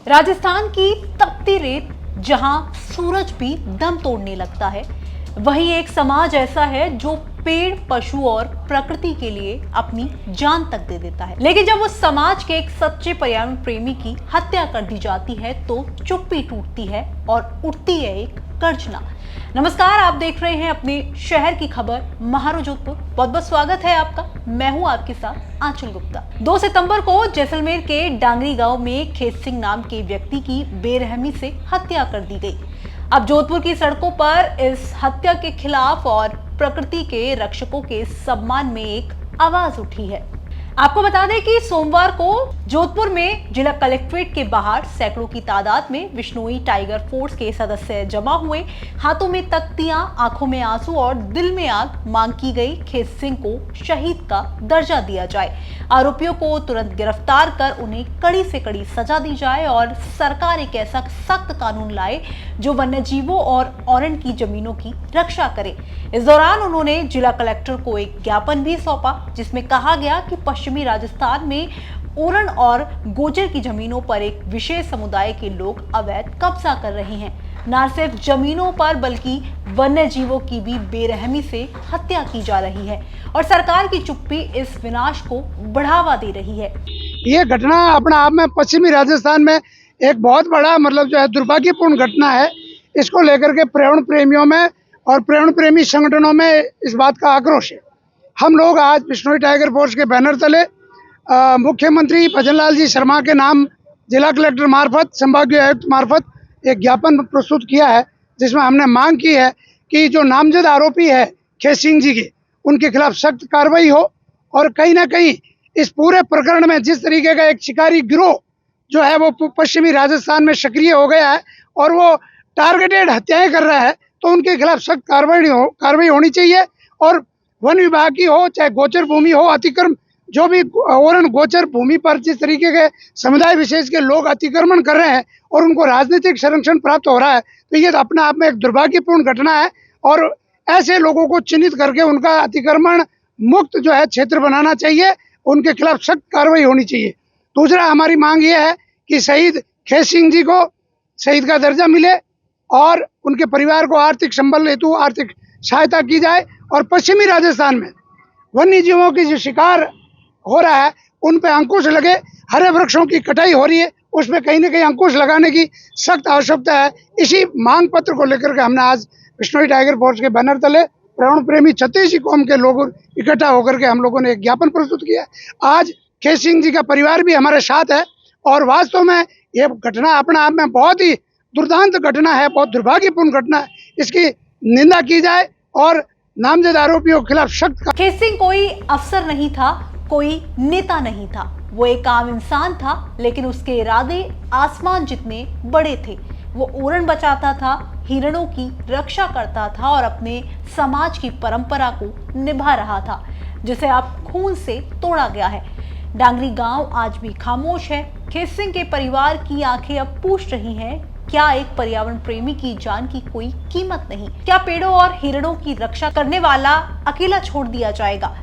राजस्थान की तपती रेत जहां सूरज भी दम तोड़ने लगता है, वहीं एक समाज ऐसा है जो पेड़, पशु और प्रकृति के लिए अपनी जान तक दे देता है। लेकिन जब उस समाज के एक सच्चे पर्यावरण प्रेमी की हत्या कर दी जाती है तो चुप्पी टूटती है और उठती है एक गर्जना। नमस्कार, आप देख रहे हैं अपने शहर की खबर महारू जोधपुर। बहुत बहुत स्वागत है आपका। मैं हूं आपके साथ आंचल गुप्ता। 2 सितंबर को जैसलमेर के डांगरी गांव में खेत सिंह नाम के व्यक्ति की बेरहमी से हत्या कर दी गई। अब जोधपुर की सड़कों पर इस हत्या के खिलाफ और प्रकृति के रक्षकों के सम्मान में एक आवाज उठी है। आपको बता दें कि सोमवार को जोधपुर में जिला कलेक्ट्रेट के बाहर सैकड़ों की तादाद में विश्नोई टाइगर फोर्स के सदस्य जमा हुए। हाथों में तख्तियां, आंखों में आंसू और दिल में आग मांग की गई खेत सिंह को शहीद का दर्जा दिया जाए, आरोपियों को तुरंत गिरफ्तार कर उन्हें कड़ी से कड़ी सजा दी जाए और सरकार एक ऐसा सख्त कानून लाए जो वन्य जीवों और औरन की जमीनों की रक्षा करे। इस दौरान उन्होंने जिला कलेक्टर को एक ज्ञापन भी सौंपा जिसमें कहा गया कि पश्चिमी राजस्थान में ओरण और गोजर की जमीनों पर एक विशेष समुदाय के लोग अवैध कब्जा कर रहे हैं। न सिर्फ जमीनों पर बल्कि वन्य जीवों की भी बेरहमी से हत्या की जा रही है और सरकार की चुप्पी इस विनाश को बढ़ावा दे रही है। ये घटना अपने आप में पश्चिमी राजस्थान में एक बहुत बड़ा दुर्भाग्यपूर्ण घटना है। इसको लेकर के पर्यावरण प्रेमियों में और पर्यावरण प्रेमी संगठनों में इस बात का आक्रोश है। हम लोग आज विश्नोई टाइगर फोर्स के बैनर तले मुख्यमंत्री भजनलाल जी शर्मा के नाम जिला कलेक्टर मार्फत, संभागीय आयुक्त मार्फत एक ज्ञापन प्रस्तुत किया है जिसमें हमने मांग की है कि जो नामजद आरोपी है खेत सिंह जी के, उनके खिलाफ सख्त कार्रवाई हो और कहीं ना कहीं इस पूरे प्रकरण में जिस तरीके का एक शिकारी गिरोह जो है वो पश्चिमी राजस्थान में सक्रिय हो गया है और वो टारगेटेड हत्याएं कर रहा है, तो उनके खिलाफ सख्त कार्रवाई होनी चाहिए। और वन विभाग की हो चाहे गोचर भूमि हो, अतिक्रमण जो भी ओरण गोचर भूमि पर जिस तरीके के समुदाय विशेष के लोग अतिक्रमण कर रहे हैं और उनको राजनीतिक संरक्षण प्राप्त हो रहा है, तो ये अपने आप में एक दुर्भाग्यपूर्ण घटना है और ऐसे लोगों को चिन्हित करके उनका अतिक्रमण मुक्त जो है क्षेत्र बनाना चाहिए, उनके खिलाफ सख्त कार्रवाई होनी चाहिए। दूसरा हमारी मांग ये है कि शहीद खेत सिंह जी को शहीद का दर्जा मिले और उनके परिवार को आर्थिक संबल हेतु आर्थिक सहायता की जाए और पश्चिमी राजस्थान में वन्य जीवों की जो शिकार हो रहा है उन पे अंकुश लगे। हरे वृक्षों की कटाई हो रही है, उसमें कहीं ना कहीं अंकुश लगाने की सख्त आवश्यकता है। इसी मांग पत्र को लेकर के हमने आज विश्नोई टाइगर फोर्स के बैनर तले पर्यावरण प्रेमी छत्तीस कौम के लोग इकट्ठा होकर के हम लोगों ने एक ज्ञापन प्रस्तुत किया। आज खेत सिंह जी का परिवार भी हमारे साथ है और वास्तव में ये घटना अपने आप में बहुत ही दुर्दांत घटना है, बहुत दुर्भाग्यपूर्ण घटना है। इसकी निंदा की जाए और नामजद आरोपियों के खिलाफ सख्त। खेत सिंह कोई अफसर नहीं था, कोई नेता नहीं था, वो एक आम इंसान था, लेकिन उसके इरादे आसमान जितने बड़े थे। वो ओरण बचाता था, हिरणों की रक्षा करता था और अपने समाज की परंपरा को निभा रहा था जिसे अब खून से तोड़ा गया है। डांगरी गांव आज भी खामोश है। खेत सिंह के परिवार की आंखें अब पूछ रही हैं, क्या एक पर्यावरण प्रेमी की जान की कोई कीमत नहीं? क्या पेड़ों और हिरणों की रक्षा करने वाला अकेला छोड़ दिया जाएगा?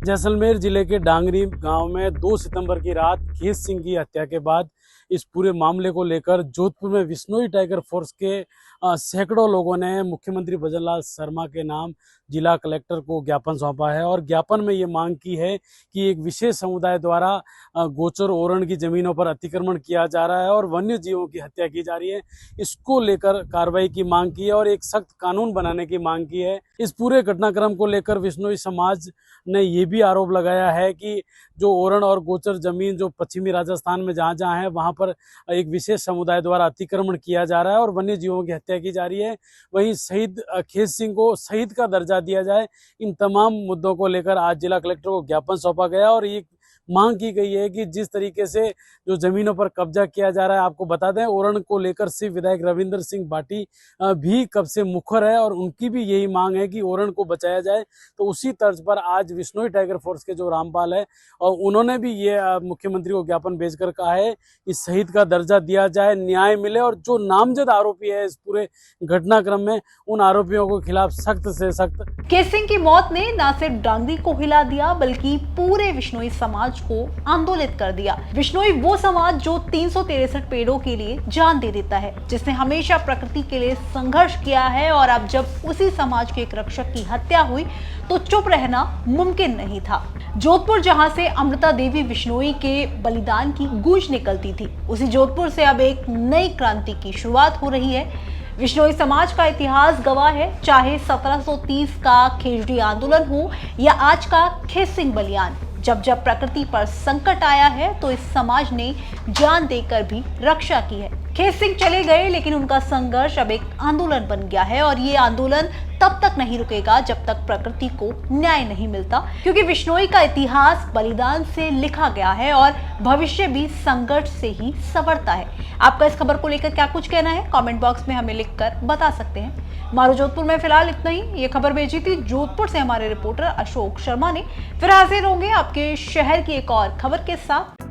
जैसलमेर जिले के डांगरी गांव में 2 सितंबर की रात खेत सिंह की हत्या के बाद इस पूरे मामले को लेकर जोधपुर में विश्नोई टाइगर फोर्स के सैकड़ों लोगों ने मुख्यमंत्री भजनलाल शर्मा के नाम जिला कलेक्टर को ज्ञापन सौंपा है और ज्ञापन में ये मांग की है कि एक विशेष समुदाय द्वारा गोचर ओरण की जमीनों पर अतिक्रमण किया जा रहा है और वन्य जीवों की हत्या की जा रही है। इसको लेकर कार्रवाई की मांग की है और एक सख्त कानून बनाने की मांग की है। इस पूरे घटनाक्रम को लेकर विश्नोई समाज ने ये भी आरोप लगाया है कि जो ओरण और गोचर जमीन जो पश्चिमी राजस्थान में जहाँ जहाँ है वहाँ पर एक विशेष समुदाय द्वारा अतिक्रमण किया जा रहा है और वन्य जीवों की हत्या की जा रही है। वहीं शहीद खेत सिंह को शहीद का दर्जा दिया जाए। इन तमाम मुद्दों को लेकर आज जिला कलेक्टर को ज्ञापन सौंपा गया और ये मांग की गई है कि जिस तरीके से जो जमीनों पर कब्जा किया जा रहा है, आपको बता दें ओरण को लेकर सिर्फ विधायक रविंद्र सिंह बाटी भी कब से मुखर है और उनकी भी यही मांग है कि ओरण को बचाया जाए। तो उसी तर्ज पर आज विश्नोई टाइगर फोर्स के जो रामपाल है और उन्होंने भी ये मुख्यमंत्री को ज्ञापन भेजकर कहा है कि शहीद का दर्जा दिया जाए, न्याय मिले और जो नामजद आरोपी है इस पूरे घटनाक्रम में उन आरोपियों को खिलाफ सख्त से सख्त। खेत सिंह की मौत ने न सिर्फ डांगरी को हिला दिया बल्कि पूरे विश्नोई समाज समाज को आंदोलित कर दिया। विश्नोई वो समाज जो 363 पेड़ों के लिए जान दे देता है, जिसने हमेशा प्रकृति के लिए संघर्ष किया है, और अब जब उसी समाज के एक रक्षक की हत्या हुई तो चुप रहना मुमकिन नहीं था। जोधपुर जहां से अमृता देवी विश्नोई के बलिदान की गूंज निकलती थी, उसी जोधपुर से अब एक नई क्रांति की शुरुआत हो रही है। विश्नोई समाज का इतिहास गवाह है, चाहे 1730 का खेजड़ी आंदोलन हो या आज का खेत सिंह बलिदान। जब जब प्रकृति पर संकट आया है तो इस समाज ने जान देकर भी रक्षा की है। खेत सिंह चले गए, लेकिन उनका संघर्ष अब एक आंदोलन बन गया है, और ये आंदोलन तब तक नहीं रुकेगा जब तक प्रकृति को न्याय नहीं मिलता, क्योंकि विश्नोई का इतिहास बलिदान से लिखा गया है और भविष्य भी संघर्ष से ही संवरता है। आपका इस खबर को लेकर क्या कुछ कहना है, कमेंट बॉक्स में हमें लिखकर बता सकते हैं। मारो जोधपुर में फिलहाल इतना ही। ये खबर भेजी थी जोधपुर से हमारे रिपोर्टर अशोक शर्मा ने। फिर हाजिर होंगे आपके शहर की एक और खबर के साथ।